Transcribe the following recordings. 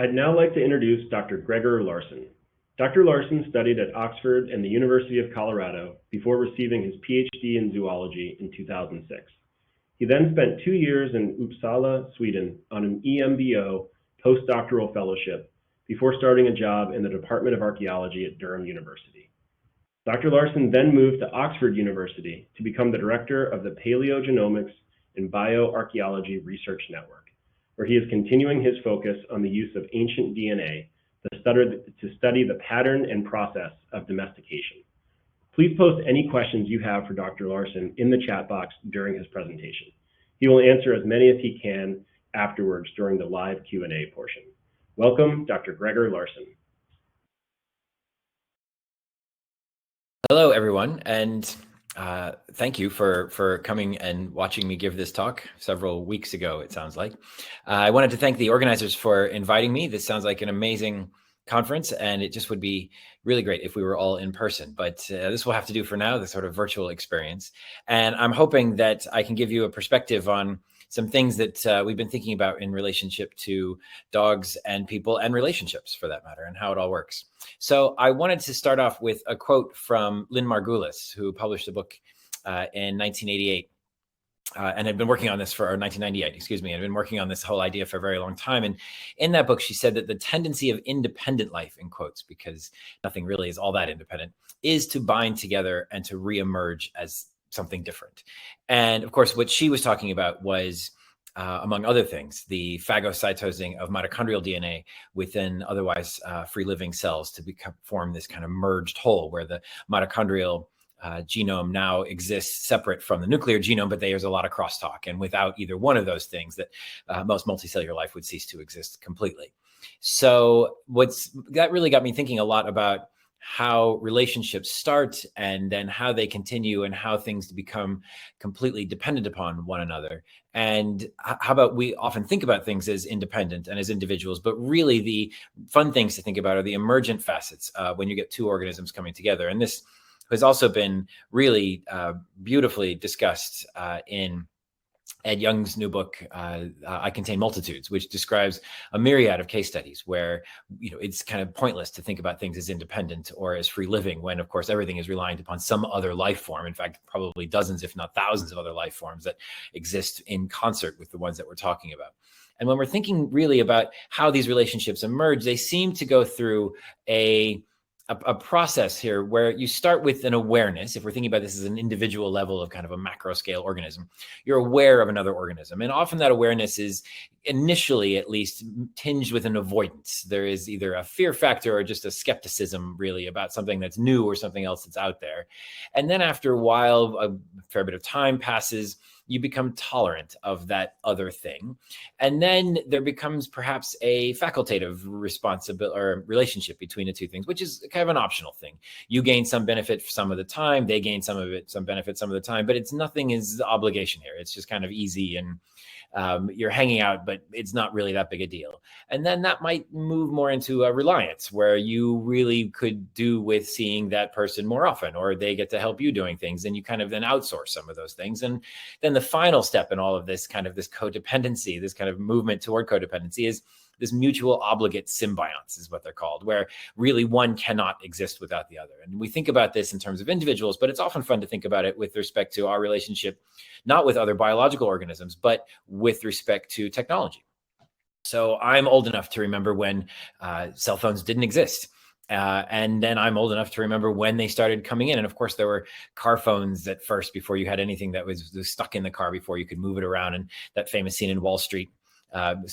I'd now like to introduce Dr. Gregor Larson. Dr. Larson studied at Oxford and the University of Colorado before receiving his Ph.D. in zoology in 2006. He then spent 2 years in Uppsala, Sweden on an EMBO postdoctoral fellowship before starting a job in the Department of Archaeology at Durham University. Dr. Larson then moved to Oxford University to become the director of the Paleogenomics and Bioarchaeology Research Network, where he is continuing his focus on the use of ancient DNA to study the pattern and process of domestication. Please post any questions you have for Dr. Larson in the chat box during his presentation. He will answer as many as he can afterwards during the live Q&A portion. Welcome, Dr. Gregor Larson. Hello, everyone, and thank you for coming and watching me give this talk several weeks ago, it sounds like. I wanted to thank the organizers for inviting me. This sounds like an amazing conference, and it just would be really great if we were all in person, but this will have to do for now, the sort of virtual experience. And I'm hoping that I can give you a perspective on some things that we've been thinking about in relationship to dogs and people and relationships for that matter, and how it all works. So I wanted to start off with a quote from Lynn Margulis, who published a book in 1988 and had been working on this for, or 1998, excuse me, and been working on this whole idea for a very long time. And in that book, she said that the tendency of independent life, in quotes, because nothing really is all that independent, is to bind together and to reemerge as something different. And of course, what she was talking about was, among other things, the phagocytosing of mitochondrial DNA within otherwise free-living cells to form this kind of merged whole where the mitochondrial genome now exists separate from the nuclear genome, but there's a lot of crosstalk. And without either one of those things, that most multicellular life would cease to exist completely. So that really got me thinking a lot about how relationships start and then how they continue and how things become completely dependent upon one another. And how about we often think about things as independent and as individuals, but really the fun things to think about are the emergent facets when you get two organisms coming together. And this has also been really beautifully discussed in Ed Young's new book, I Contain Multitudes, which describes a myriad of case studies where, it's kind of pointless to think about things as independent or as free living when, of course, everything is reliant upon some other life form. In fact, probably dozens, if not thousands of other life forms that exist in concert with the ones that we're talking about. And when we're thinking really about how these relationships emerge, they seem to go through a process here where you start with an awareness. If we're thinking about this as an individual level of kind of a macro scale organism, you're aware of another organism. And often that awareness is initially at least tinged with an avoidance. There is either a fear factor or just a skepticism really about something that's new or something else that's out there. And then after a while, a fair bit of time passes, you become tolerant of that other thing. And then there becomes perhaps a facultative responsibility or relationship between the two things, which is kind of an optional thing. You gain some benefit some of the time, they gain some benefit some of the time, but it's nothing is obligation here. It's just kind of easy and you're hanging out, but it's not really that big a deal. And then that might move more into a reliance where you really could do with seeing that person more often, or they get to help you doing things. And you kind of then outsource some of those things. And then the final step in all of this kind of this codependency, this kind of movement toward codependency is this mutual obligate symbionts is what they're called, where really one cannot exist without the other. And we think about this in terms of individuals, but it's often fun to think about it with respect to our relationship, not with other biological organisms, but with respect to technology. So I'm old enough to remember when cell phones didn't exist. And then I'm old enough to remember when they started coming in. And of course, there were car phones at first before you had anything that was stuck in the car before you could move it around. And that famous scene in Wall Street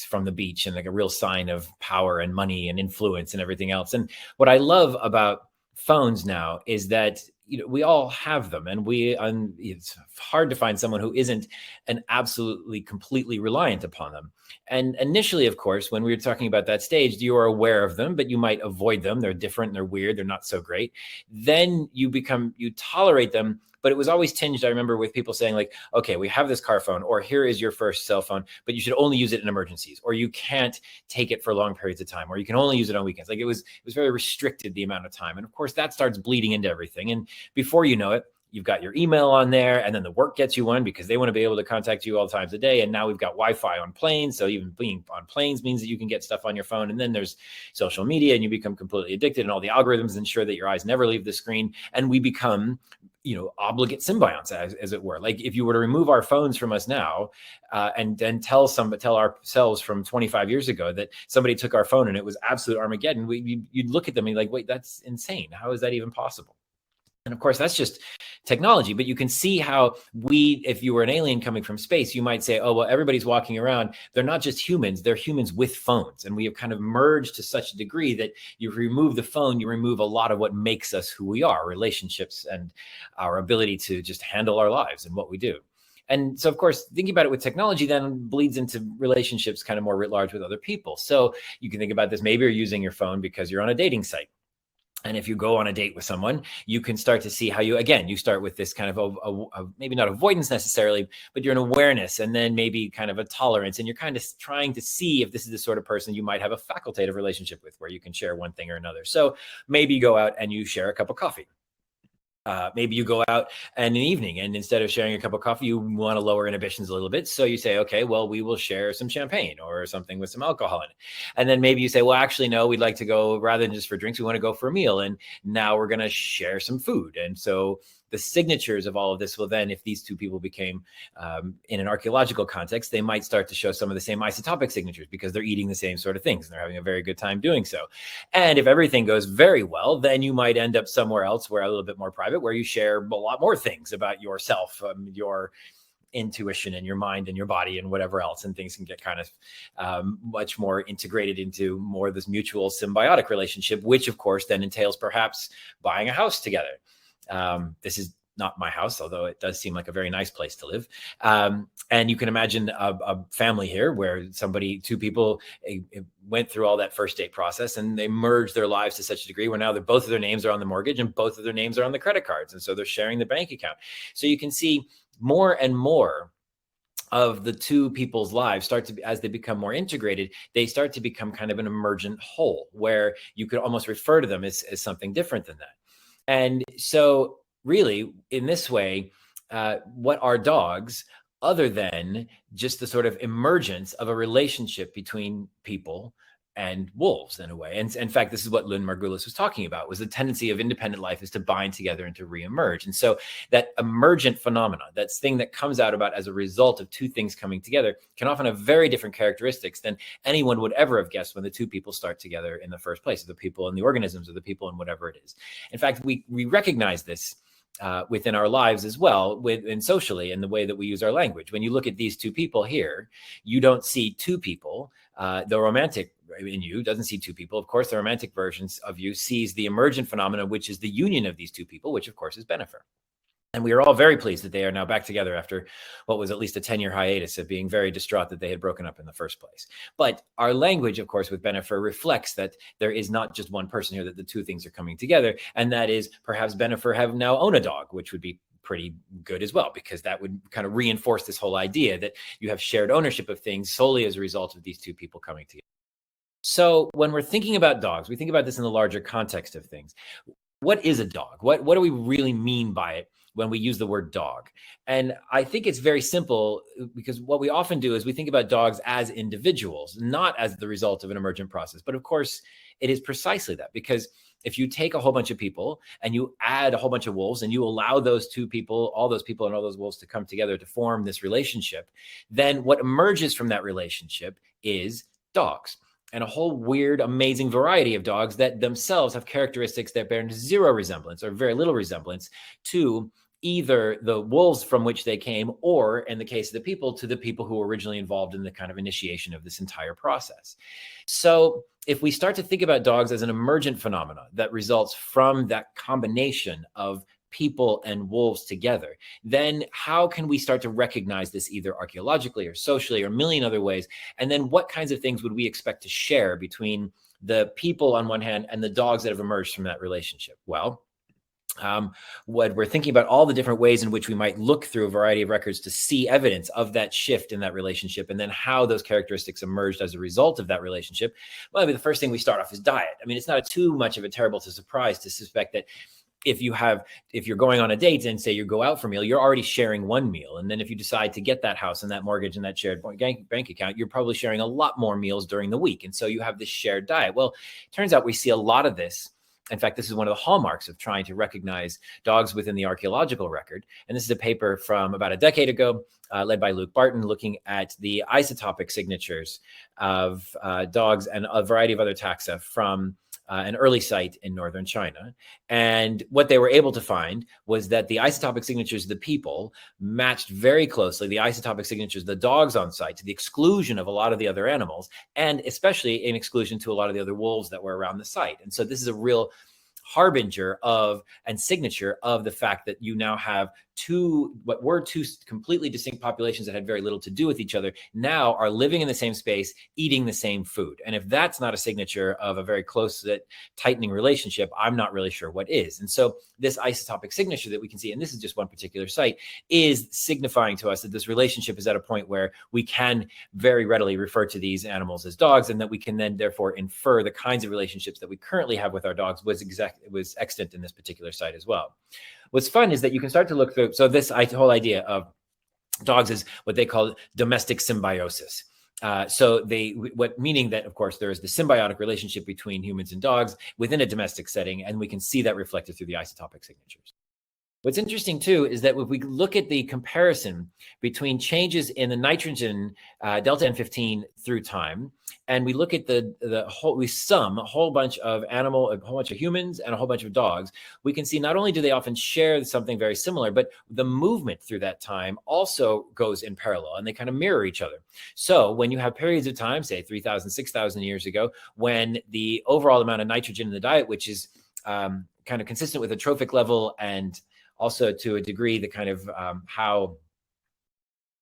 from the beach, and like a real sign of power and money and influence and everything else. And what I love about phones now is that we all have them, and it's hard to find someone who isn't an absolutely completely reliant upon them. And initially, of course, when we were talking about that stage, you are aware of them, but you might avoid them. They're different, they're weird, they're not so great. Then you tolerate them. But it was always tinged, I remember, with people saying like, okay, we have this car phone, or here is your first cell phone, but you should only use it in emergencies, or you can't take it for long periods of time, or you can only use it on weekends. Like it was very restricted, the amount of time. And of course that starts bleeding into everything. And before you know it, you've got your email on there, and then the work gets you one because they want to be able to contact you all times a day. And now we've got Wi-Fi on planes. So even being on planes means that you can get stuff on your phone. And then there's social media, and you become completely addicted, and all the algorithms ensure that your eyes never leave the screen. And we become, obligate symbionts, as it were. Like if you were to remove our phones from us now, and then tell ourselves from 25 years ago that somebody took our phone and it was absolute Armageddon, you'd look at them and be like, wait, that's insane. How is that even possible? And of course, that's just technology, but you can see how if you were an alien coming from space, you might say, oh, well, everybody's walking around. They're not just humans, they're humans with phones. And we have kind of merged to such a degree that you remove the phone, you remove a lot of what makes us who we are, relationships and our ability to just handle our lives and what we do. And so, of course, thinking about it with technology then bleeds into relationships kind of more writ large with other people. So you can think about this. Maybe you're using your phone because you're on a dating site. And if you go on a date with someone, you can start to see how you start with this kind of maybe not avoidance necessarily, but you're an awareness, and then maybe kind of a tolerance. And you're kind of trying to see if this is the sort of person you might have a facultative relationship with, where you can share one thing or another. So maybe you go out and you share a cup of coffee. Maybe you go out in the evening, and instead of sharing a cup of coffee, you want to lower inhibitions a little bit. So you say, okay, well, we will share some champagne or something with some alcohol in it. And then maybe you say, well, actually, no, we'd like to go, rather than just for drinks, we want to go for a meal. And now we're going to share some food. And so the signatures of all of this will then, if these two people became in an archaeological context, they might start to show some of the same isotopic signatures because they're eating the same sort of things and they're having a very good time doing so. And if everything goes very well, then you might end up somewhere else where a little bit more private, where you share a lot more things about yourself, your intuition and your mind and your body and whatever else, and things can get kind of much more integrated into more of this mutual symbiotic relationship, which of course then entails perhaps buying a house together. This is not my house, although it does seem like a very nice place to live. And you can imagine a family here where two people went through all that first date process, and they merged their lives to such a degree where now both of their names are on the mortgage and both of their names are on the credit cards. And so they're sharing the bank account. So you can see more and more of the two people's lives as they become more integrated, they start to become kind of an emergent whole, where you could almost refer to them as something different than that. And so really, in this way, what are dogs other than just the sort of emergence of a relationship between people and wolves in a way? And in fact, this is what Lynn Margulis was talking about, was the tendency of independent life is to bind together and to reemerge. And so that emergent phenomenon, that thing that comes out about as a result of two things coming together, can often have very different characteristics than anyone would ever have guessed when the two people start together in the first place, the people and the organisms, or the people and whatever it is. In fact, we recognize this within our lives as well, and socially, in the way that we use our language. When you look at these two people here, you don't see two people. The romantic in you doesn't see two people. Of course, the romantic versions of you sees the emergent phenomenon, which is the union of these two people, which of course is Benefer. And we are all very pleased that they are now back together after what was at least a 10-year hiatus of being very distraught that they had broken up in the first place. But our language, of course, with Benefer reflects that there is not just one person here, that the two things are coming together. And that is perhaps Benefer have now own a dog, which would be pretty good as well, because that would kind of reinforce this whole idea that you have shared ownership of things solely as a result of these two people coming together. So when we're thinking about dogs, we think about this in the larger context of things. What is a dog? What do we really mean by it when we use the word dog? And I think it's very simple, because what we often do is we think about dogs as individuals, not as the result of an emergent process. But of course, it is precisely that, because if you take a whole bunch of people and you add a whole bunch of wolves and you allow those two people, all those people and all those wolves to come together to form this relationship, then what emerges from that relationship is dogs. And a whole weird, amazing variety of dogs that themselves have characteristics that bear zero resemblance or very little resemblance to either the wolves from which they came, or in the case of the people, to the people who were originally involved in the kind of initiation of this entire process. So if we start to think about dogs as an emergent phenomenon that results from that combination of people and wolves together, then how can we start to recognize this either archaeologically or socially or a million other ways? And then what kinds of things would we expect to share between the people on one hand and the dogs that have emerged from that relationship? Well, what we're thinking about all the different ways in which we might look through a variety of records to see evidence of that shift in that relationship, and then how those characteristics emerged as a result of that relationship. Well, maybe the first thing we start off is diet. I mean, it's not too much of a terrible surprise to suspect that if you're going on a date and say you go out for a meal, you're already sharing one meal. And then if you decide to get that house and that mortgage and that shared bank account, you're probably sharing a lot more meals during the week. And so you have this shared diet. Well, it turns out we see a lot of this. In fact, this is one of the hallmarks of trying to recognize dogs within the archaeological record. And this is a paper from about a decade ago, led by Luke Barton, looking at the isotopic signatures of dogs and a variety of other taxa from an early site in northern China. And what they were able to find was that the isotopic signatures of the people matched very closely the isotopic signatures of the dogs on site, to the exclusion of a lot of the other animals, and especially in exclusion to a lot of the other wolves that were around the site. And so this is a real harbinger of and signature of the fact that you now have what were two completely distinct populations that had very little to do with each other now are living in the same space, eating the same food. And if that's not a signature of a very close, tightening relationship, I'm not really sure what is. And so this isotopic signature that we can see, and this is just one particular site, is signifying to us that this relationship is at a point where we can very readily refer to these animals as dogs, and that we can then therefore infer the kinds of relationships that we currently have with our dogs was extant in this particular site as well. What's fun is that you can start to look through, so this whole idea of dogs is what they call domestic symbiosis. Meaning that, of course, there is the symbiotic relationship between humans and dogs within a domestic setting, and we can see that reflected through the isotopic signatures. What's interesting too is that if we look at the comparison between changes in the nitrogen delta N15 through time, and we look at we sum a whole bunch of humans and a whole bunch of dogs, we can see not only do they often share something very similar, but the movement through that time also goes in parallel, and they kind of mirror each other. So when you have periods of time, say 3,000, 6,000 years ago, when the overall amount of nitrogen in the diet, which is kind of consistent with a trophic level, and also to a degree the kind of how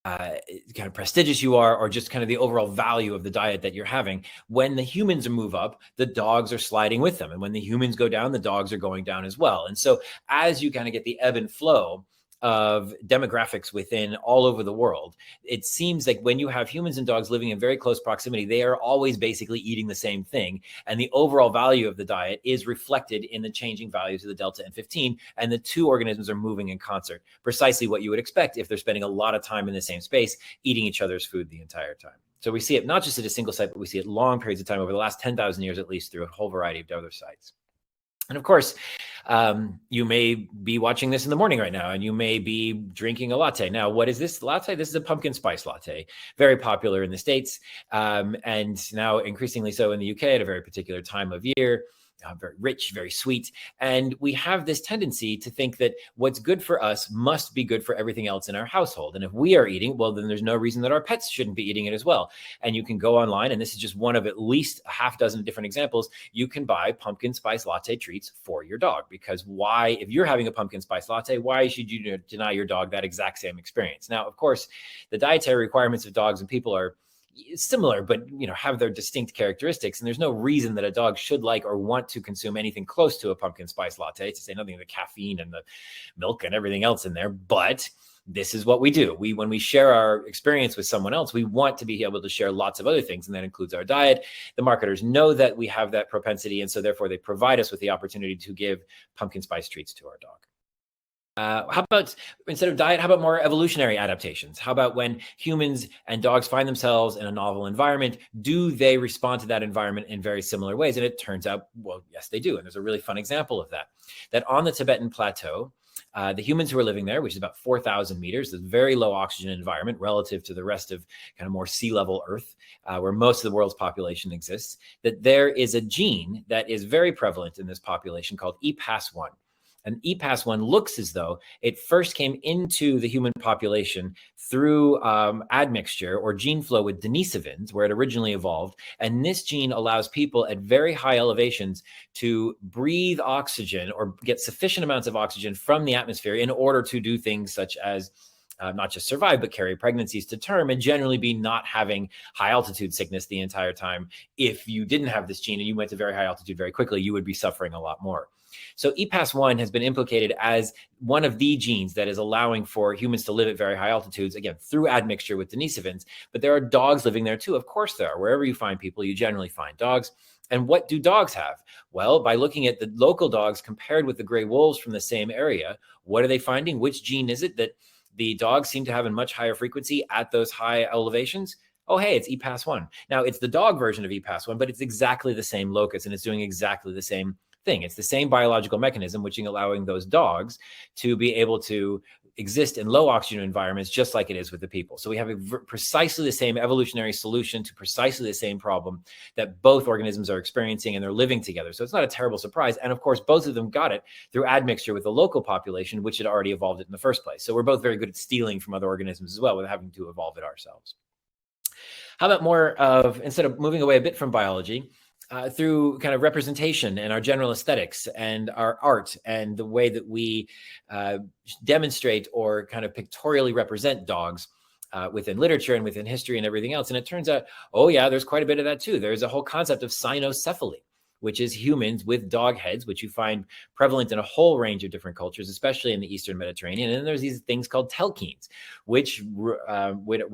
kind of prestigious you are, or just kind of the overall value of the diet that you're having. When the humans move up, the dogs are sliding with them. And when the humans go down, the dogs are going down as well. And so as you kind of get the ebb and flow of demographics within all over the world, it seems like when you have humans and dogs living in very close proximity, they are always basically eating the same thing. And the overall value of the diet is reflected in the changing values of the delta N15. And the two organisms are moving in concert, precisely what you would expect if they're spending a lot of time in the same space, eating each other's food the entire time. So we see it not just at a single site, but we see it long periods of time over the last 10,000 years, at least, through a whole variety of other sites. And of course, you may be watching this in the morning right now, and you may be drinking a latte. Now, what is this latte? This is a pumpkin spice latte, very popular in the States, and now increasingly so in the UK at a very particular time of year. Very rich, very sweet. And we have this tendency to think that what's good for us must be good for everything else in our household. And if we are eating, well, then there's no reason that our pets shouldn't be eating it as well. And you can go online, and this is just one of at least a half dozen different examples. You can buy pumpkin spice latte treats for your dog, because why, if you're having a pumpkin spice latte, why should you deny your dog that exact same experience? Now, of course, the dietary requirements of dogs and people are similar, but have their distinct characteristics, and there's no reason that a dog should like or want to consume anything close to a pumpkin spice latte, to say nothing of the caffeine and the milk and everything else in there. But this is what we do. When we share our experience with someone else, we want to be able to share lots of other things, and that includes our diet. The marketers know that we have that propensity, and so therefore they provide us with the opportunity to give pumpkin spice treats to our dog. How about, instead of diet, how about more evolutionary adaptations? How about when humans and dogs find themselves in a novel environment, do they respond to that environment in very similar ways? And it turns out, well, yes, they do. And there's a really fun example of that on the Tibetan Plateau, the humans who are living there, which is about 4,000 meters, a very low oxygen environment relative to the rest of kind of more sea level Earth, where most of the world's population exists, that there is a gene that is very prevalent in this population called EPAS1. And EPAS1 looks as though it first came into the human population through admixture or gene flow with denisovans, where it originally evolved. And this gene allows people at very high elevations to breathe oxygen or get sufficient amounts of oxygen from the atmosphere in order to do things such as not just survive, but carry pregnancies to term, and generally be not having high altitude sickness the entire time. If you didn't have this gene and you went to very high altitude very quickly, you would be suffering a lot more. So EPAS1 has been implicated as one of the genes that is allowing for humans to live at very high altitudes, again, through admixture with denisovans. But there are dogs living there too. Of course there are. Wherever you find people, you generally find dogs. And what do dogs have? Well, by looking at the local dogs compared with the gray wolves from the same area, what are they finding? Which gene is it that the dogs seem to have in much higher frequency at those high elevations? Oh, hey, it's EPAS1. Now, it's the dog version of EPAS1, but it's exactly the same locus and it's doing exactly the same thing. It's the same biological mechanism, which is allowing those dogs to be able to exist in low oxygen environments, just like it is with the people. So we have precisely the same evolutionary solution to precisely the same problem that both organisms are experiencing, and they're living together. So it's not a terrible surprise. And of course, both of them got it through admixture with the local population, which had already evolved it in the first place. So we're both very good at stealing from other organisms as well, without having to evolve it ourselves. How about more of, instead of moving away a bit from biology, through kind of representation and our general aesthetics and our art and the way that we demonstrate or kind of pictorially represent dogs within literature and within history and everything else. And it turns out, oh yeah, there's quite a bit of that too. There's a whole concept of Cynocephaly, which is humans with dog heads, which you find prevalent in a whole range of different cultures, especially in the Eastern Mediterranean. And then there's these things called Telkines, which were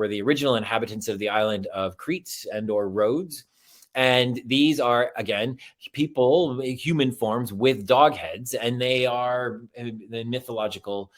the original inhabitants of the island of Crete and or Rhodes. And these are, again, people, human forms with dog heads, and they are, the mythological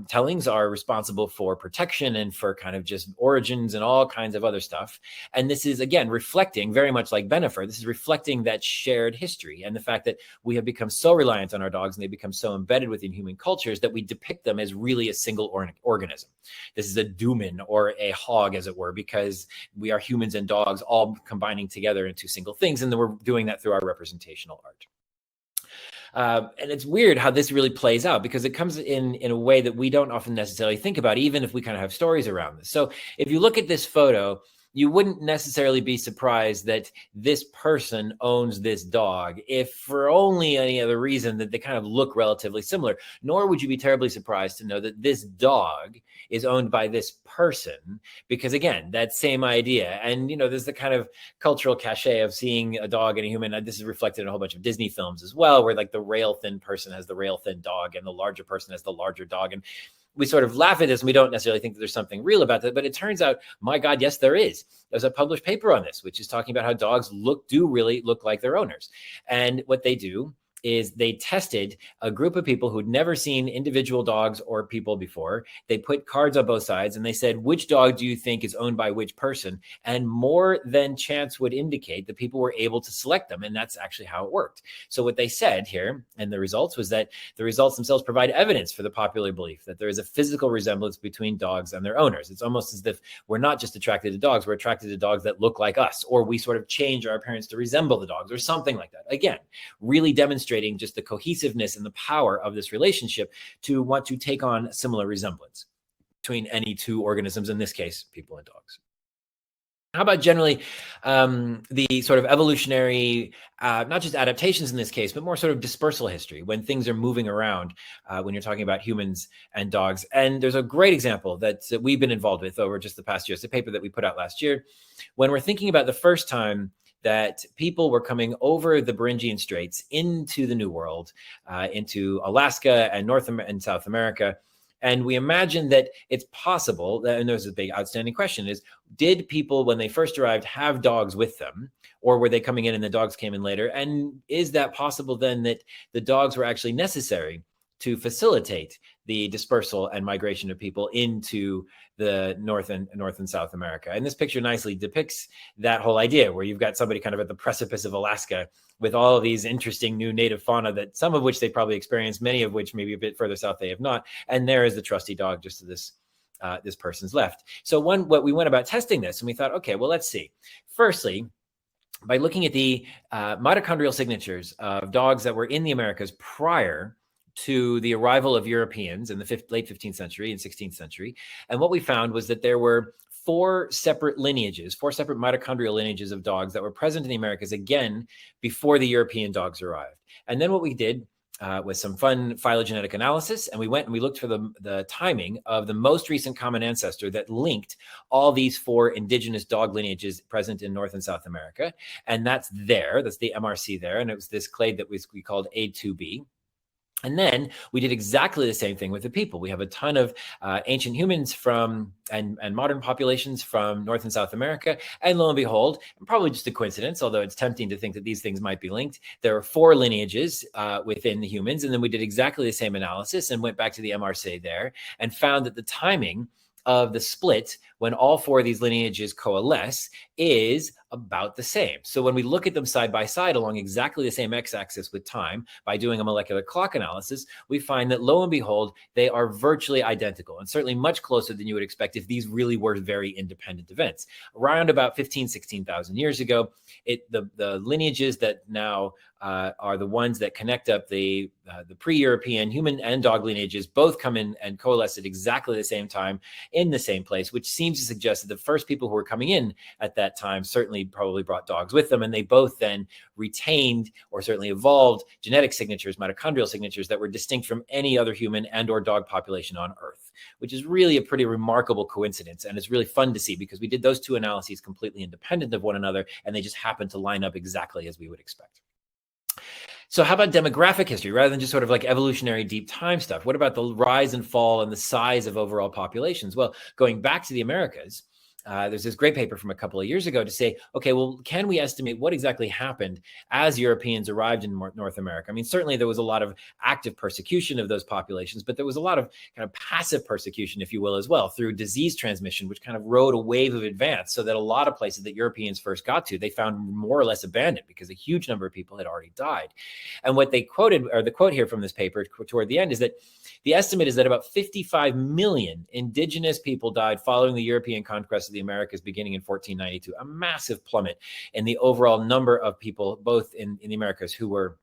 tellings are responsible for protection and for kind of just origins and all kinds of other stuff. And this is, again, reflecting very much like Benifer. This is reflecting that shared history and the fact that we have become so reliant on our dogs and they become so embedded within human cultures that we depict them as really a single organism. This is a dumen or a hog, as it were, because we are humans and dogs all combining together into single things, and then we're doing that through our representational art. And it's weird how this really plays out, because it comes in a way that we don't often necessarily think about, even if we kind of have stories around this. So if you look at this photo, you wouldn't necessarily be surprised that this person owns this dog, if for only any other reason that they kind of look relatively similar. Nor would you be terribly surprised to know that this dog is owned by this person, because again, that same idea. And, you know, there's the kind of cultural cachet of seeing a dog and a human. This is reflected in a whole bunch of Disney films as well, where like the rail thin person has the rail thin dog and the larger person has the larger dog. And we sort of laugh at this and we don't necessarily think that there's something real about that, but it turns out, my God, yes, there is. There's a published paper on this, which is talking about how dogs do really look like their owners. And what they do is they tested a group of people who'd never seen individual dogs or people before. They put cards on both sides and they said, which dog do you think is owned by which person? And more than chance would indicate that people were able to select them. And that's actually how it worked. So what they said here and the results was that the results themselves provide evidence for the popular belief that there is a physical resemblance between dogs and their owners. It's almost as if we're not just attracted to dogs, we're attracted to dogs that look like us, or we sort of change our appearance to resemble the dogs or something like that. Again, really demonstrating just the cohesiveness and the power of this relationship to want to take on similar resemblance between any two organisms, in this case, people and dogs. How about generally the sort of evolutionary, not just adaptations in this case, but more sort of dispersal history, when things are moving around, when you're talking about humans and dogs. And there's a great example that we've been involved with over just the past year. It's a paper that we put out last year, when we're thinking about the first time that people were coming over the Beringian Straits into the New World, into Alaska and North and South America. And we imagine that it's possible, and there's a big outstanding question, is did people, when they first arrived, have dogs with them? Or were they coming in and the dogs came in later? And is that possible then that the dogs were actually necessary to facilitate the dispersal and migration of people into the North and South America? And this picture nicely depicts that whole idea, where you've got somebody kind of at the precipice of Alaska with all of these interesting new native fauna, that some of which they probably experienced, many of which maybe a bit further south they have not. And there is the trusty dog just to this person's left. So what we went about testing this, and we thought, okay, well, let's see. Firstly, by looking at the mitochondrial signatures of dogs that were in the Americas prior to the arrival of Europeans in the late 15th century and 16th century. And what we found was that there were four separate mitochondrial lineages of dogs that were present in the Americas, again, before the European dogs arrived. And then what we did was some fun phylogenetic analysis, and we went and we looked for the timing of the most recent common ancestor that linked all these four indigenous dog lineages present in North and South America. And that's the MRC there. And it was this clade that we called A2B. And then we did exactly the same thing with the people. We have a ton of ancient humans from and modern populations from North and South America. And lo and behold, and probably just a coincidence, although it's tempting to think that these things might be linked, there are 4 lineages within the humans. And then we did exactly the same analysis and went back to the MRSA there and found that the timing of the split when all 4 of these lineages coalesce is about the same. So when we look at them side by side along exactly the same x-axis with time by doing a molecular clock analysis, we find that lo and behold, they are virtually identical and certainly much closer than you would expect if these really were very independent events. Around about 15, 16,000 years ago, the lineages that now are the ones that connect up the pre-European human and dog lineages both come in and coalesce at exactly the same time in the same place, which seems to suggest that the first people who were coming in at that time certainly probably brought dogs with them, and they both then retained or certainly evolved genetic signatures, mitochondrial signatures that were distinct from any other human and or dog population on Earth, which is really a pretty remarkable coincidence. And it's really fun to see because we did those 2 analyses completely independent of one another, and they just happened to line up exactly as we would expect. So how about demographic history rather than just sort of like evolutionary deep time stuff? What about the rise and fall and the size of overall populations? Well, going back to the Americas, there's this great paper from a couple of years ago to say, okay, well, can we estimate what exactly happened as Europeans arrived in North America? I mean, certainly there was a lot of active persecution of those populations, but there was a lot of kind of passive persecution, if you will, as well, through disease transmission, which kind of rode a wave of advance so that a lot of places that Europeans first got to, they found more or less abandoned because a huge number of people had already died. And what they quoted, or the quote here from this paper toward the end, is that the estimate is that about 55 million indigenous people died following the European conquest of the Americas beginning in 1492, a massive plummet in the overall number of people, both in the Americas, who were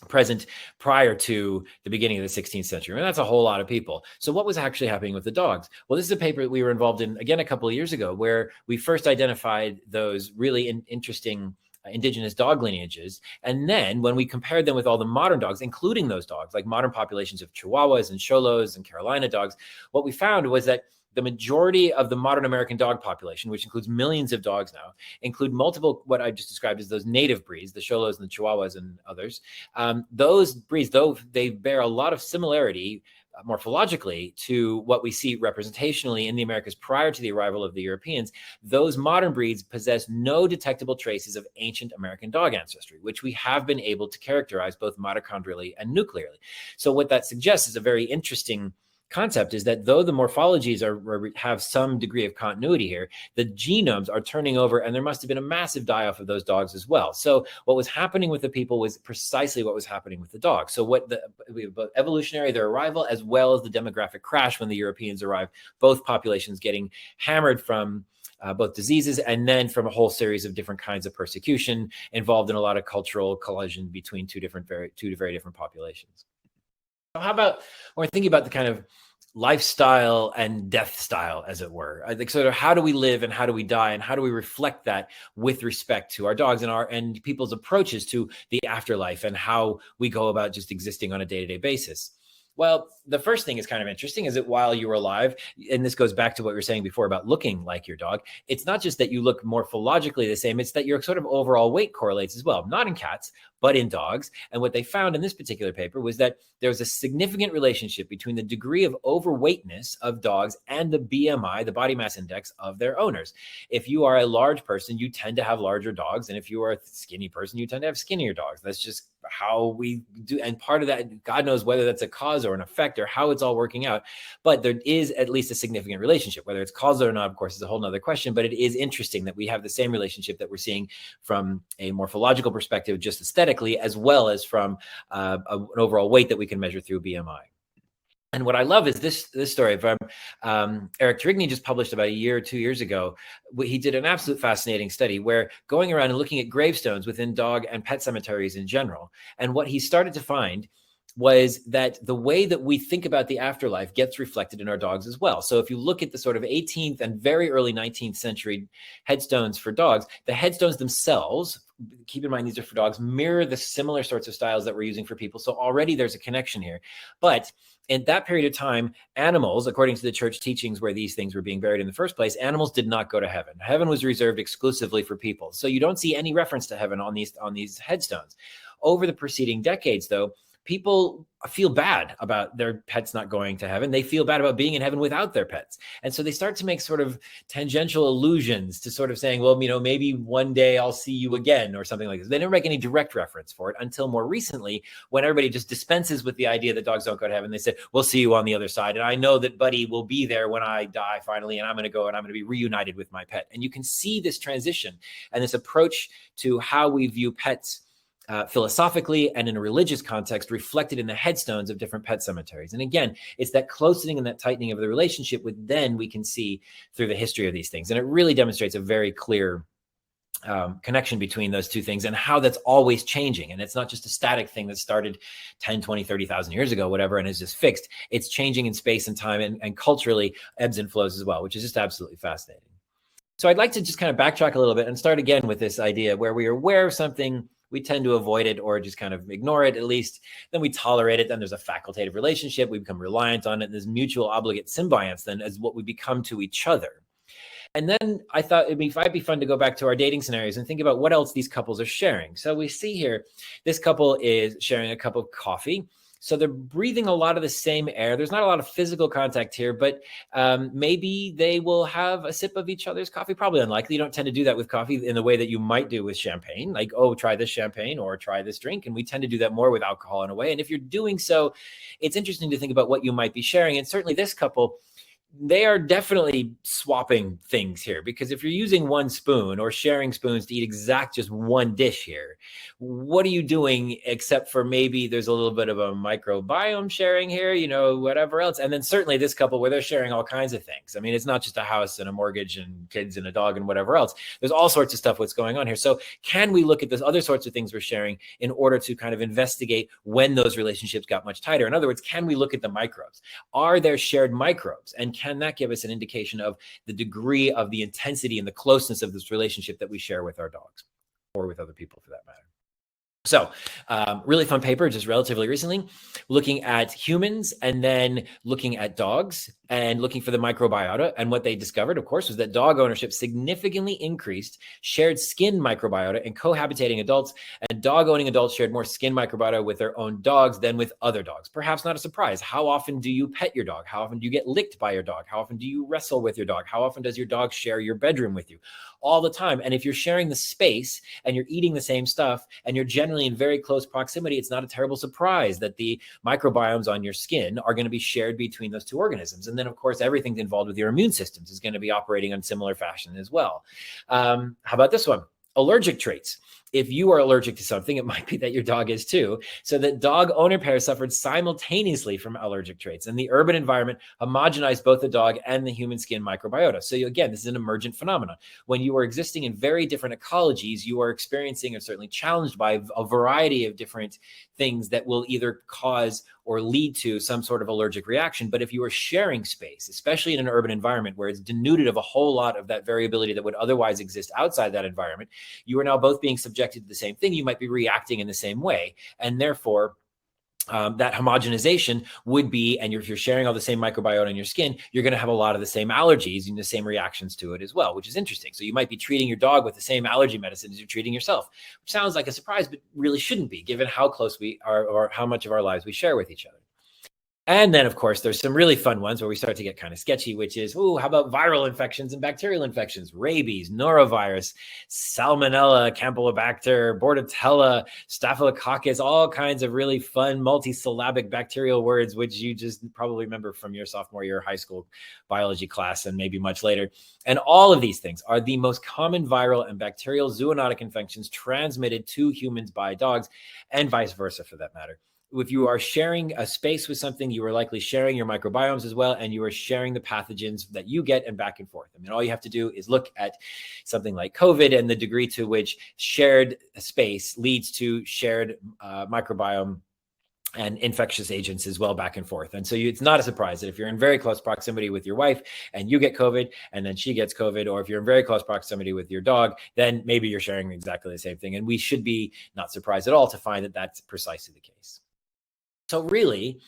present prior to the beginning of the 16th century. And that's a whole lot of people. So what was actually happening with the dogs? Well, this is a paper that we were involved in, again, a couple of years ago, where we first identified those really interesting indigenous dog lineages. And then when we compared them with all the modern dogs, including those dogs, like modern populations of Chihuahuas and Cholos and Carolina dogs, what we found was that the majority of the modern American dog population, which includes millions of dogs now, include multiple, what I just described as those native breeds, the Cholos and the Chihuahuas and others. Those breeds, though they bear a lot of similarity morphologically to what we see representationally in the Americas prior to the arrival of the Europeans, those modern breeds possess no detectable traces of ancient American dog ancestry, which we have been able to characterize both mitochondrially and nuclearly. So what that suggests is a very interesting concept, is that though the morphologies have some degree of continuity here, the genomes are turning over, and there must have been a massive die-off of those dogs as well. So what was happening with the people was precisely what was happening with the dogs. So what both evolutionary, their arrival, as well as the demographic crash when the Europeans arrived, both populations getting hammered from both diseases and then from a whole series of different kinds of persecution involved in a lot of cultural collision between two very different populations. How about when we're thinking about the kind of lifestyle and death style, as it were? I think sort of how do we live and how do we die, and how do we reflect that with respect to our dogs and people's approaches to the afterlife and how we go about just existing on a day-to-day basis? Well, the first thing is kind of interesting is that while you were alive, and this goes back to what we were saying before about looking like your dog, it's not just that you look morphologically the same, it's that your sort of overall weight correlates as well, not in cats, but in dogs. And what they found in this particular paper was that there was a significant relationship between the degree of overweightness of dogs and the BMI, the body mass index of their owners. If you are a large person, you tend to have larger dogs. And if you are a skinny person, you tend to have skinnier dogs. That's just how we do. And part of that, God knows whether that's a cause or an effect or how it's all working out. But there is at least a significant relationship. Whether it's causal or not, of course, is a whole nother question. But it is interesting that we have the same relationship that we're seeing from a morphological perspective, just aesthetically, as well as from an overall weight that we can measure through BMI. And what I love is this story from Eric Trigny just published about a year or 2 years ago. He did an absolute fascinating study where going around and looking at gravestones within dog and pet cemeteries in general. And what he started to find was that the way that we think about the afterlife gets reflected in our dogs as well. So if you look at the sort of 18th and very early 19th century headstones for dogs, the headstones themselves, keep in mind these are for dogs, mirror the similar sorts of styles that we're using for people. So already there's a connection here. But in that period of time, animals, according to the church teachings where these things were being buried in the first place, animals did not go to heaven. Heaven was reserved exclusively for people. So you don't see any reference to heaven on these headstones. Over the preceding decades, though, people feel bad about their pets not going to heaven. They feel bad about being in heaven without their pets. And so they start to make sort of tangential allusions to sort of saying, well, maybe one day I'll see you again or something like this. They never make any direct reference for it until more recently, when everybody just dispenses with the idea that dogs don't go to heaven. They say, we'll see you on the other side. And I know that Buddy will be there when I die finally, and I'm going to go and I'm going to be reunited with my pet. And you can see this transition and this approach to how we view pets philosophically and in a religious context, reflected in the headstones of different pet cemeteries. And again, it's that closening and that tightening of the relationship, which then we can see through the history of these things. And it really demonstrates a very clear connection between those two things and how that's always changing. And it's not just a static thing that started 10, 20, 30,000 years ago, whatever, and is just fixed. It's changing in space and time, and culturally ebbs and flows as well, which is just absolutely fascinating. So I'd like to just kind of backtrack a little bit and start again with this idea where we are aware of something, we tend to avoid it or just kind of ignore it at least. Then we tolerate it. Then there's a facultative relationship. We become reliant on it. And there's mutual obligate symbionts then as what we become to each other. And then I thought it might be fun to go back to our dating scenarios and think about what else these couples are sharing. So we see here, this couple is sharing a cup of coffee. So they're breathing a lot of the same air. There's not a lot of physical contact here, but maybe they will have a sip of each other's coffee. Probably unlikely. You don't tend to do that with coffee in the way that you might do with champagne, like, oh, try this champagne or try this drink. And we tend to do that more with alcohol in a way. And if you're doing so, it's interesting to think about what you might be sharing. And certainly this couple, they are definitely swapping things here, because if you're using one spoon or sharing spoons to eat just one dish here, what are you doing except for maybe there's a little bit of a microbiome sharing here, whatever else. And then certainly this couple where they're sharing all kinds of things. I mean, it's not just a house and a mortgage and kids and a dog and whatever else. There's all sorts of stuff what's going on here. So can we look at those other sorts of things we're sharing in order to kind of investigate when those relationships got much tighter? In other words, can we look at the microbes? Are there shared microbes? And can that give us an indication of the degree of the intensity and the closeness of this relationship that we share with our dogs or with other people for that matter? So really fun paper just relatively recently, looking at humans and then looking at dogs and looking for the microbiota. And what they discovered, of course, was that dog ownership significantly increased shared skin microbiota in cohabitating adults, and dog owning adults shared more skin microbiota with their own dogs than with other dogs. Perhaps not a surprise. How often do you pet your dog? How often do you get licked by your dog? How often do you wrestle with your dog? How often does your dog share your bedroom with you? All the time. And if you're sharing the space and you're eating the same stuff and you're generally in very close proximity, it's not a terrible surprise that the microbiomes on your skin are going to be shared between those two organisms. And then, of course, everything involved with your immune systems is going to be operating in similar fashion as well. How about this one? Allergic traits. If you are allergic to something, it might be that your dog is too. So that dog owner pairs suffered simultaneously from allergic traits, and the urban environment homogenized both the dog and the human skin microbiota. So again, this is an emergent phenomenon. When you are existing in very different ecologies, you are experiencing or certainly challenged by a variety of different things that will either cause or lead to some sort of allergic reaction. But if you are sharing space, especially in an urban environment where it's denuded of a whole lot of that variability that would otherwise exist outside that environment, you are now both being subjected to the same thing. You might be reacting in the same way. And therefore, that homogenization would be, and if you're sharing all the same microbiota in your skin, you're going to have a lot of the same allergies and the same reactions to it as well, which is interesting. So you might be treating your dog with the same allergy medicine as you're treating yourself, which sounds like a surprise, but really shouldn't be, given how close we are or how much of our lives we share with each other. And then, of course, there's some really fun ones where we start to get kind of sketchy, which is, how about viral infections and bacterial infections? Rabies, norovirus, salmonella, campylobacter, bordetella, staphylococcus, all kinds of really fun multisyllabic bacterial words, which you just probably remember from your sophomore year high school biology class and maybe much later. And all of these things are the most common viral and bacterial zoonotic infections transmitted to humans by dogs, and vice versa for that matter. If you are sharing a space with something, you are likely sharing your microbiomes as well, and you are sharing the pathogens that you get and back and forth. I mean, all you have to do is look at something like COVID and the degree to which shared space leads to shared microbiome and infectious agents as well back and forth. And so it's not a surprise that if you're in very close proximity with your wife and you get COVID and then she gets COVID, or if you're in very close proximity with your dog, then maybe you're sharing exactly the same thing. And we should be not surprised at all to find that that's precisely the case. So really,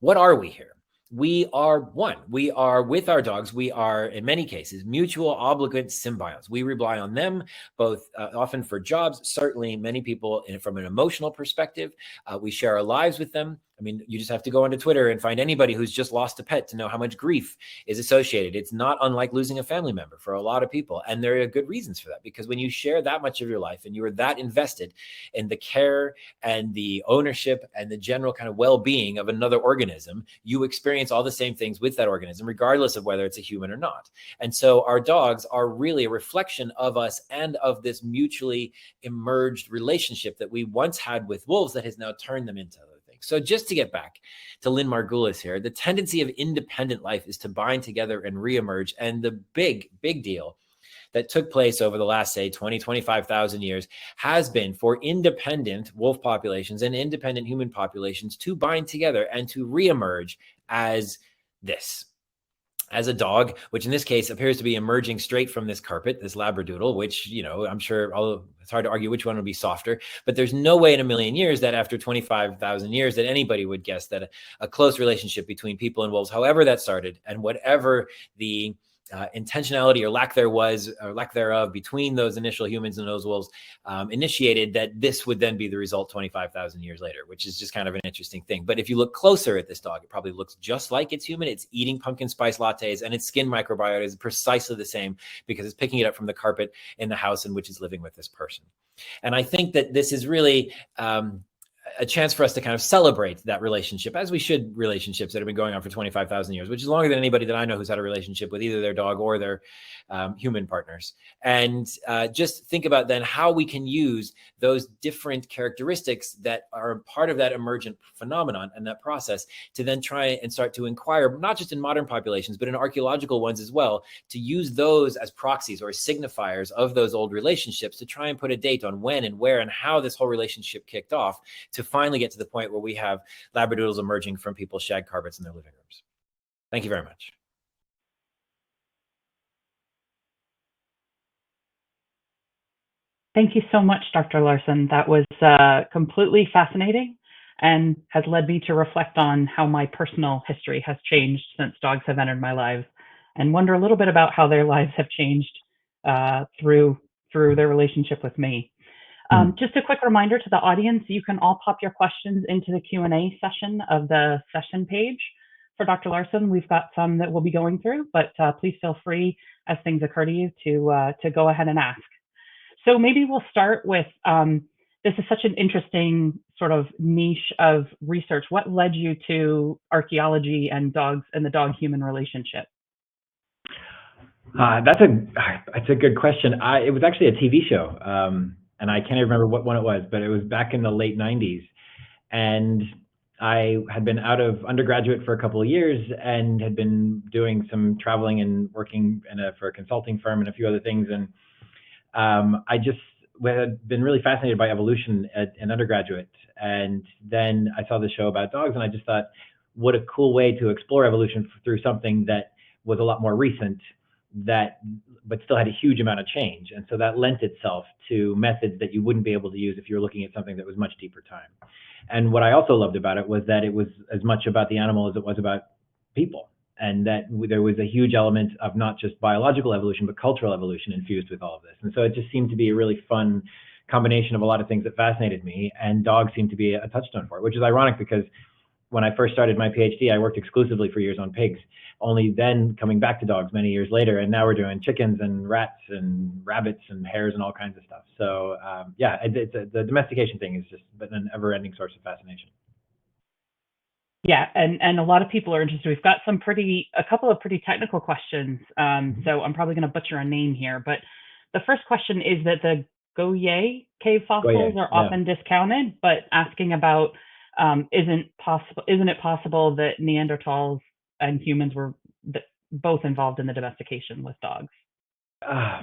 what are we here? we are one. We are with our dogs. We are, in many cases, mutual obligate symbionts. We rely on them both often for jobs. Certainly, many people, from an emotional perspective, we share our lives with them. I mean, you just have to go onto Twitter and find anybody who's just lost a pet to know how much grief is associated. It's not unlike losing a family member for a lot of people. And there are good reasons for that, because when you share that much of your life and you are that invested in the care and the ownership and the general kind of well-being of another organism, you experience all the same things with that organism, regardless of whether it's a human or not. And so our dogs are really a reflection of us and of this mutually emerged relationship that we once had with wolves that has now turned them into other things. So just to get back to Lynn Margulis here, the tendency of independent life is to bind together and reemerge. And the big deal that took place over the last, say, 20, 25,000 years has been for independent wolf populations and independent human populations to bind together and to reemerge as this. As a dog, which in this case appears to be emerging straight from this carpet, this Labradoodle, which, you know, I'm sure, although it's hard to argue which one would be softer, but there's no way in a million years that after 25,000 years that anybody would guess that a close relationship between people and wolves, however that started, and whatever the intentionality or lack thereof between those initial humans and those wolves initiated, that this would then be the result 25,000 years later, which is just kind of an interesting thing. But if you look closer at this dog, it probably looks just like it's human. It's eating pumpkin spice lattes, and its skin microbiota is precisely the same because it's picking it up from the carpet in the house in which it's living with this person. And I think that this is really a chance for us to kind of celebrate that relationship, as we should relationships that have been going on for 25,000 years, which is longer than anybody that I know who's had a relationship with either their dog or their human partners. And just think about then how we can use those different characteristics that are part of that emergent phenomenon and that process to then try and start to inquire, not just in modern populations, but in archaeological ones as well, to use those as proxies or signifiers of those old relationships to try and put a date on when and where and how this whole relationship kicked off, to finally get to the point where we have Labradoodles emerging from people's shag carpets in their living rooms. Thank you very much. Thank you so much, Dr. Larson. That was completely fascinating and has led me to reflect on how my personal history has changed since dogs have entered my lives, and wonder a little bit about how their lives have changed through their relationship with me. Just a quick reminder to the audience, you can all pop your questions into the Q&A session of the session page. For Dr. Larson, we've got some that we'll be going through, but please feel free as things occur to you to go ahead and ask. So maybe we'll start with, this is such an interesting sort of niche of research. What led you to archaeology and dogs and the dog-human relationship? That's a good question. It was actually a TV show, and I can't even remember what one it was, but it was back in the late 90s. And I had been out of undergraduate for a couple of years and had been doing some traveling and working for a consulting firm and a few other things. And I just had been really fascinated by evolution in undergraduate. And then I saw the show about dogs, and I just thought, what a cool way to explore evolution through something that was a lot more recent, but still had a huge amount of change. And so that lent itself to methods that you wouldn't be able to use if you were looking at something that was much deeper time. And what I also loved about it was that it was as much about the animal as it was about people, and that there was a huge element of not just biological evolution, but cultural evolution infused with all of this. And so it just seemed to be a really fun combination of a lot of things that fascinated me, and dogs seemed to be a touchstone for it, which is ironic because when I first started my PhD, I worked exclusively for years on pigs, only then coming back to dogs many years later. And now we're doing chickens and rats and rabbits and hares and all kinds of stuff. So yeah, the domestication thing is just been an ever-ending source of fascination. Yeah, and a lot of people are interested. We've got a couple of pretty technical questions. So I'm probably going to butcher a name here, but the first question is that the Goyet cave fossils are often discounted, but asking about isn't it possible that Neanderthals and humans were both involved in the domestication with dogs? I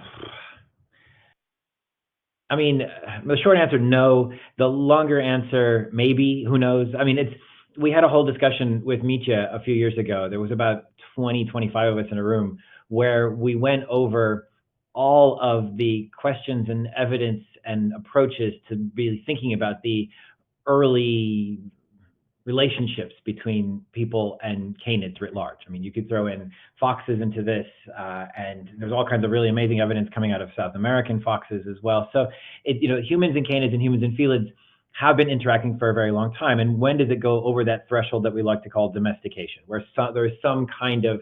mean, the short answer, no. The longer answer, maybe. Who knows? I mean, we had a whole discussion with Mitya a few years ago. There was about 20, 25 of us in a room where we went over all of the questions and evidence and approaches to really thinking about the early relationships between people and canids writ large. I mean, you could throw in foxes into this, and there's all kinds of really amazing evidence coming out of South American foxes as well. So, humans and canids and humans and felids have been interacting for a very long time. And when does it go over that threshold that we like to call domestication, where there is some kind of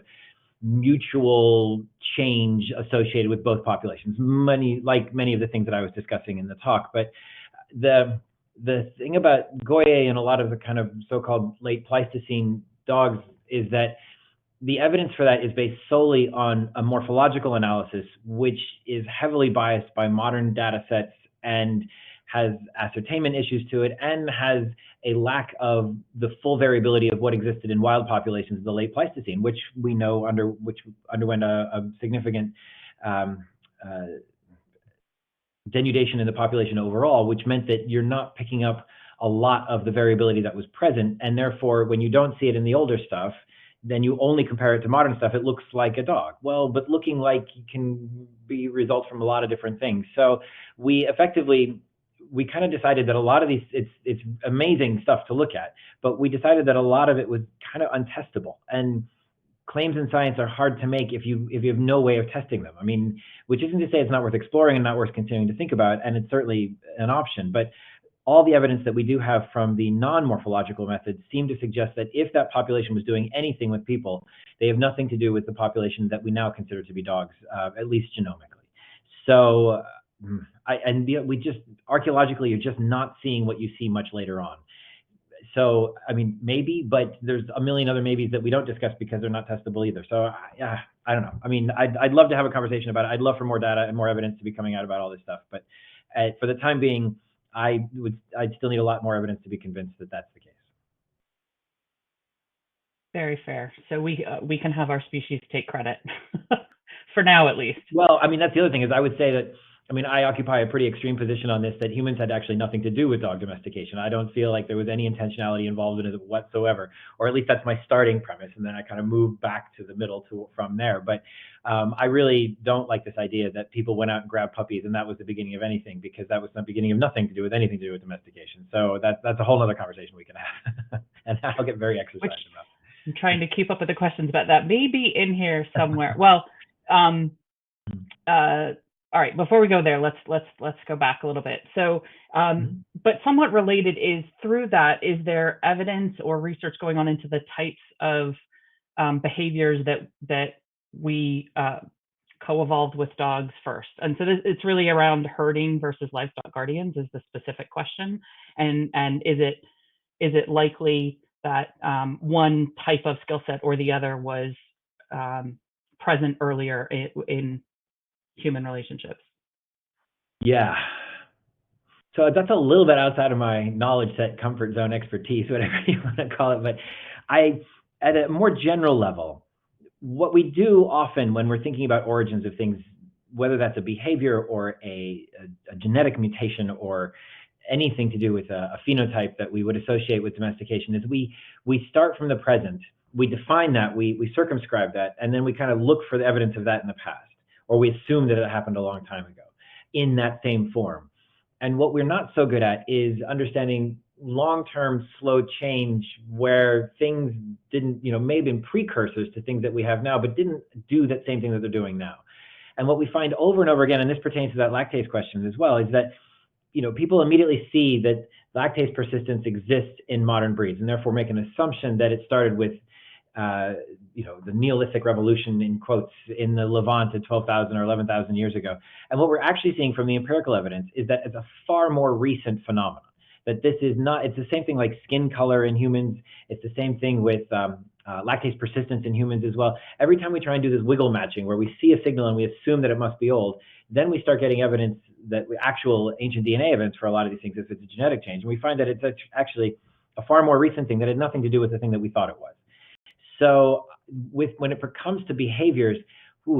mutual change associated with both populations, like many of the things that I was discussing in the talk. But the thing about Goye and a lot of the kind of so-called late Pleistocene dogs is that the evidence for that is based solely on a morphological analysis, which is heavily biased by modern data sets and has ascertainment issues to it, and has a lack of the full variability of what existed in wild populations of the late Pleistocene, which we know underwent a significant denudation in the population overall, which meant that you're not picking up a lot of the variability that was present. And therefore, when you don't see it in the older stuff, then you only compare it to modern stuff, it looks like a dog. Well, but looking like can be results from a lot of different things. So we kind of decided that a lot of these, it's amazing stuff to look at, but we decided that a lot of it was kind of untestable. And claims in science are hard to make if you have no way of testing them. I mean, which isn't to say it's not worth exploring and not worth continuing to think about, and it's certainly an option. But all the evidence that we do have from the non-morphological methods seem to suggest that if that population was doing anything with people, they have nothing to do with the population that we now consider to be dogs, at least genomically. So, we just archaeologically, you're just not seeing what you see much later on. So, I mean, maybe, but there's a million other maybes that we don't discuss because they're not testable either. So, I don't know. I mean, I'd love to have a conversation about it. I'd love for more data and more evidence to be coming out about all this stuff. But for the time being, I'd still need a lot more evidence to be convinced that that's the case. Very fair. So we can have our species take credit for now, at least. Well, I mean, that's the other thing is I would say that, I mean, I occupy a pretty extreme position on this, that humans had actually nothing to do with dog domestication. I don't feel like there was any intentionality involved in it whatsoever, or at least that's my starting premise. And then I kind of moved back to the middle from there. But I really don't like this idea that people went out and grabbed puppies and that was the beginning of anything, because that was the beginning of nothing to do with anything to do with domestication. So that's a whole other conversation we can have. And I'll get very exercised about. I'm trying to keep up with the questions about that. Maybe in here somewhere. Well, all right, before we go there, let's go back a little bit. So, but somewhat related is, through that, is there evidence or research going on into the types of behaviors that we co-evolved with dogs first? And so it's really around herding versus livestock guardians is the specific question. And is it likely that one type of skill set or the other was present earlier in human relationships? Yeah. So that's a little bit outside of my knowledge set, comfort zone, expertise, whatever you want to call it. But at a more general level, what we do often when we're thinking about origins of things, whether that's a behavior or a genetic mutation or anything to do with a phenotype that we would associate with domestication, is we start from the present, we define that, we circumscribe that, and then we kind of look for the evidence of that in the past, or we assume that it happened a long time ago in that same form. And what we're not so good at is understanding long-term slow change where things didn't, may have been precursors to things that we have now, but didn't do that same thing that they're doing now. And what we find over and over again, and this pertains to that lactase question as well, is that people immediately see that lactase persistence exists in modern breeds, and therefore make an assumption that it started with the Neolithic revolution, in quotes, in the Levant at 12,000 or 11,000 years ago. And what we're actually seeing from the empirical evidence is that it's a far more recent phenomenon. That this is not, it's the same thing like skin color in humans. It's the same thing with lactase persistence in humans as well. Every time we try and do this wiggle matching where we see a signal and we assume that it must be old, then we start getting evidence, that actual ancient DNA evidence for a lot of these things, if it's a genetic change. And we find that it's actually a far more recent thing that had nothing to do with the thing that we thought it was. So when it comes to behaviors,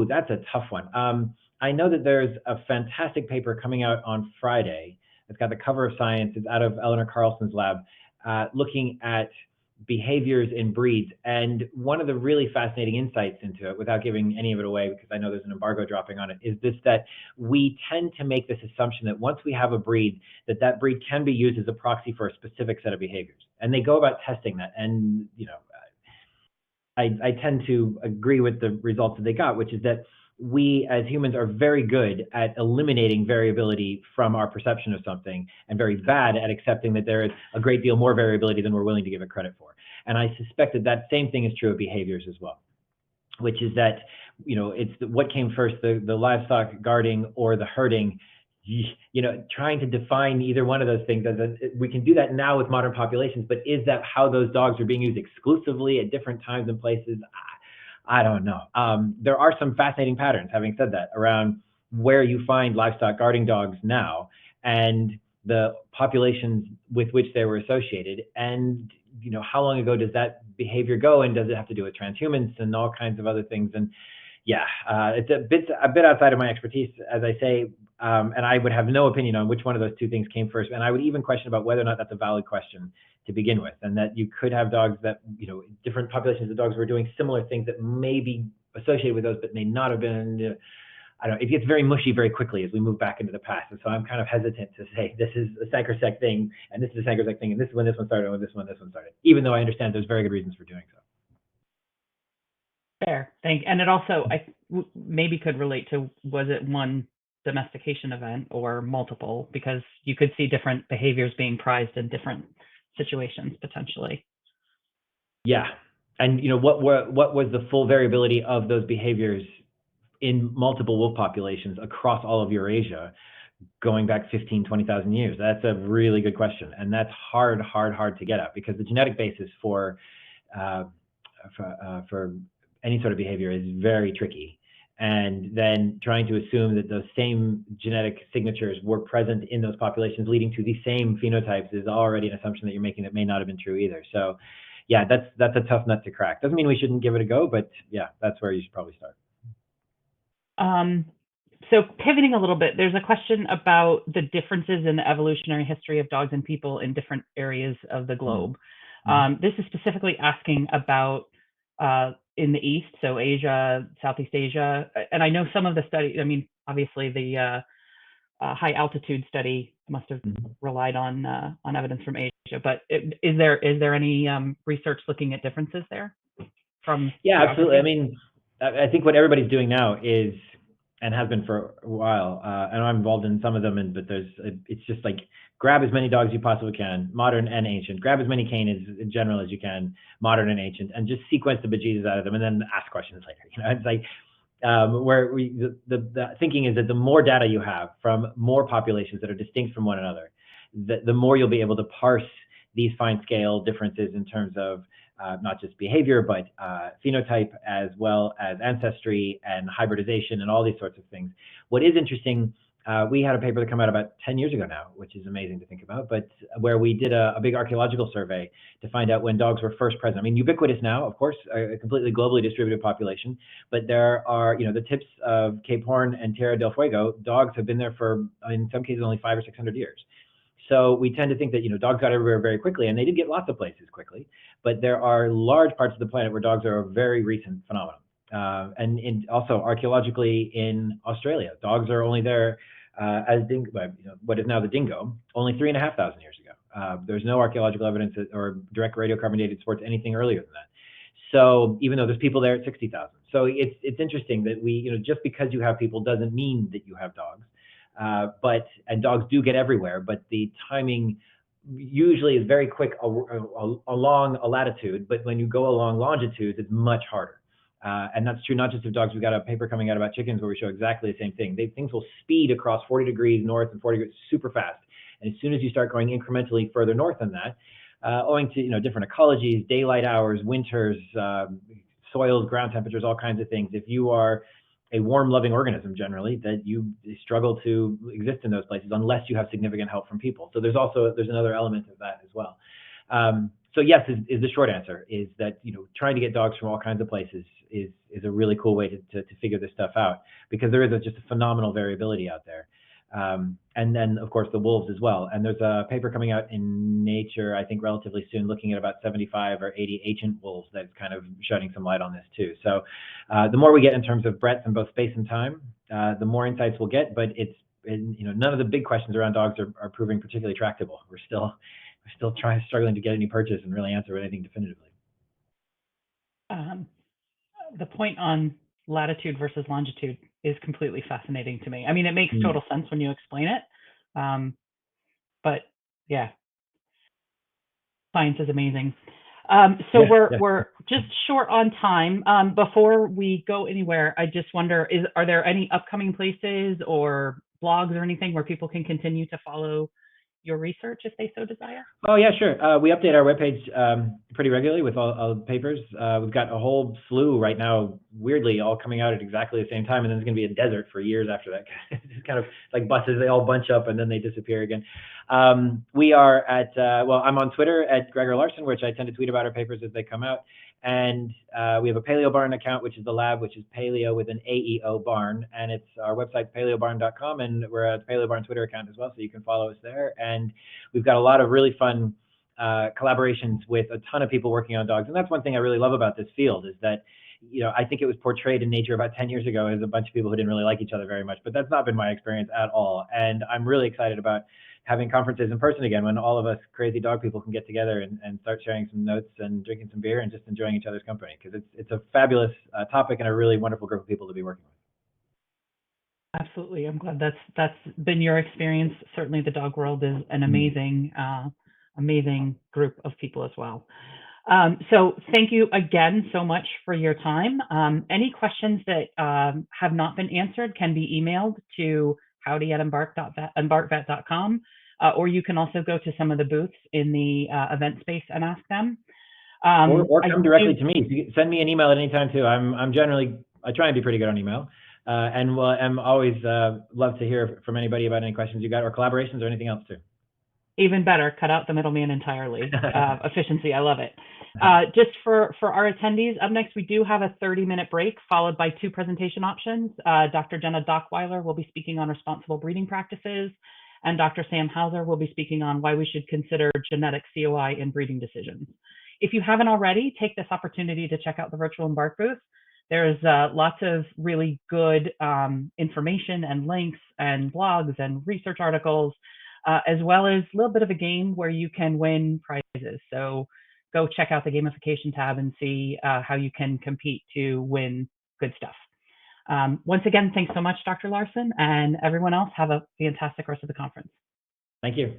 that's a tough one. I know that there's a fantastic paper coming out on Friday. It's got the cover of Science. It's out of Eleanor Carlson's lab, looking at behaviors in breeds. And one of the really fascinating insights into it, without giving any of it away, because I know there's an embargo dropping on it, is this: that we tend to make this assumption that once we have a breed, that breed can be used as a proxy for a specific set of behaviors. And they go about testing that. And, I tend to agree with the results that they got, which is that we as humans are very good at eliminating variability from our perception of something, and very bad at accepting that there is a great deal more variability than we're willing to give it credit for. And I suspect that that same thing is true of behaviors as well, which is that, it's what came first, the livestock guarding or the herding. Trying to define either one of those things, we can do that now with modern populations, but is that how those dogs are being used exclusively at different times and places? I don't know. There are some fascinating patterns, having said that, around where you find livestock guarding dogs now and the populations with which they were associated. And, how long ago does that behavior go, and does it have to do with transhumans and all kinds of other things? And it's a bit outside of my expertise, as I say, and I would have no opinion on which one of those two things came first. And I would even question about whether or not that's a valid question to begin with, and that you could have dogs that, different populations of dogs were doing similar things that may be associated with those, but may not have been. I don't know. It gets very mushy very quickly as we move back into the past. And so I'm kind of hesitant to say this is a sacrosanct thing, and this is a sacrosanct thing, and this is when this one started, and when this one started, even though I understand there's very good reasons for doing so. Fair. And it also maybe could relate to, was it one domestication event or multiple? Because you could see different behaviors being prized in different situations potentially. Yeah. And what was the full variability of those behaviors in multiple wolf populations across all of Eurasia going back 15, 20,000 years? That's a really good question. And that's hard to get at, because the genetic basis for any sort of behavior is very tricky. And then trying to assume that those same genetic signatures were present in those populations leading to the same phenotypes is already an assumption that you're making that may not have been true either. So yeah, that's a tough nut to crack. Doesn't mean we shouldn't give it a go, but yeah, that's where you should probably start. So pivoting a little bit, there's a question about the differences in the evolutionary history of dogs and people in different areas of the globe. This is specifically asking about in the East, so Asia, Southeast Asia. And I know some of the study, obviously the high altitude study must have relied on evidence from Asia, but is there any research looking at differences there from? Yeah, absolutely. I think what everybody's doing now is, and has been for a while, and I'm involved in some of them, but it's just like, grab as many dogs as you possibly can, modern and ancient. Grab as many canines in general as you can, modern and ancient, and just sequence the bejesus out of them, and then ask questions later. It's like the thinking is that the more data you have from more populations that are distinct from one another, the more you'll be able to parse these fine scale differences in terms of not just behavior, but phenotype, as well as ancestry and hybridization and all these sorts of things. What is interesting, we had a paper that came out about 10 years ago now, which is amazing to think about, but where we did a big archaeological survey to find out when dogs were first present. Ubiquitous now, of course, a completely globally distributed population, but there are, the tips of Cape Horn and Tierra del Fuego, dogs have been there for, in some cases, only 500 or 600 years. So we tend to think that, dogs got everywhere very quickly, and they did get lots of places quickly, but there are large parts of the planet where dogs are a very recent phenomenon. And also archaeologically in Australia, dogs are only there as what is now the dingo, only 3,500 years ago. There's no archaeological evidence or direct radiocarbon dated supports anything earlier than that. So even though there's people there at 60,000. So it's interesting that we, just because you have people doesn't mean that you have dogs. And dogs do get everywhere, but the timing usually is very quick along a latitude, but when you go along longitudes, it's much harder. And that's true not just of dogs. We've got a paper coming out about chickens where we show exactly the same thing. Things will speed across 40 degrees north and 40 degrees super fast. And as soon as you start going incrementally further north than that, owing to different ecologies, daylight hours, winters, soils, ground temperatures, all kinds of things, if you are a warm, loving organism generally, that you struggle to exist in those places unless you have significant help from people. So there's another element of that as well. So yes, is the short answer, is that trying to get dogs from all kinds of places is a really cool way to figure this stuff out, because there is just a phenomenal variability out there. And then, of course, the wolves as well. And there's a paper coming out in Nature, I think relatively soon, looking at about 75 or 80 ancient wolves that's kind of shedding some light on this too. So the more we get in terms of breadth in both space and time, the more insights we'll get. But none of the big questions around dogs are proving particularly tractable. We're still struggling to get any purchase and really answer anything definitively. The point on latitude versus longitude is completely fascinating to me. I mean, it makes total sense when you explain it. But yeah, science is amazing. We're just short on time. Before we go anywhere, I just wonder, are there any upcoming places or blogs or anything where people can continue to follow your research if they so desire? Oh, yeah, sure. We update our webpage pretty regularly with all the papers. We've got a whole slew right now, weirdly, all coming out at exactly the same time, and then there's going to be a desert for years after that. It's kind of like buses, they all bunch up and then they disappear again. We are at, I'm on Twitter at Gregor Larson, which I tend to tweet about our papers as they come out. And we have a Paleo Barn account, which is the lab, which is Paleo with an AEO Barn, and it's our website, paleobarn.com, and we're at the Paleo Barn Twitter account as well, so you can follow us there. And we've got a lot of really fun collaborations with a ton of people working on dogs, and that's one thing I really love about this field is that, I think it was portrayed in Nature about 10 years ago as a bunch of people who didn't really like each other very much, but that's not been my experience at all. And I'm really excited about having conferences in person again when all of us crazy dog people can get together and start sharing some notes and drinking some beer and just enjoying each other's company, because it's a fabulous topic and a really wonderful group of people to be working with. Absolutely. I'm glad that's been your experience. Certainly the dog world is an amazing group of people as well. So thank you again so much for your time. Any questions that have not been answered can be emailed to howdy@embarkvet.com, or you can also go to some of the booths in the event space and ask them. Or come directly to me. Send me an email at any time too. I try and be pretty good on email. And I'm always love to hear from anybody about any questions you got or collaborations or anything else too. Even better, cut out the middleman entirely. Efficiency, I love it. Just for our attendees, up next we do have a 30-minute break followed by 2 presentation options. Dr. Jenna Dockweiler will be speaking on responsible breeding practices, and Dr. Sam Hauser will be speaking on why we should consider genetic COI in breeding decisions. If you haven't already, take this opportunity to check out the virtual Embark booth. There's lots of really good information and links and blogs and research articles, as well as a little bit of a game where you can win prizes. So go check out the gamification tab and see how you can compete to win good stuff. Once again, thanks so much, Dr. Larson, and everyone else. Have a fantastic rest of the conference. Thank you.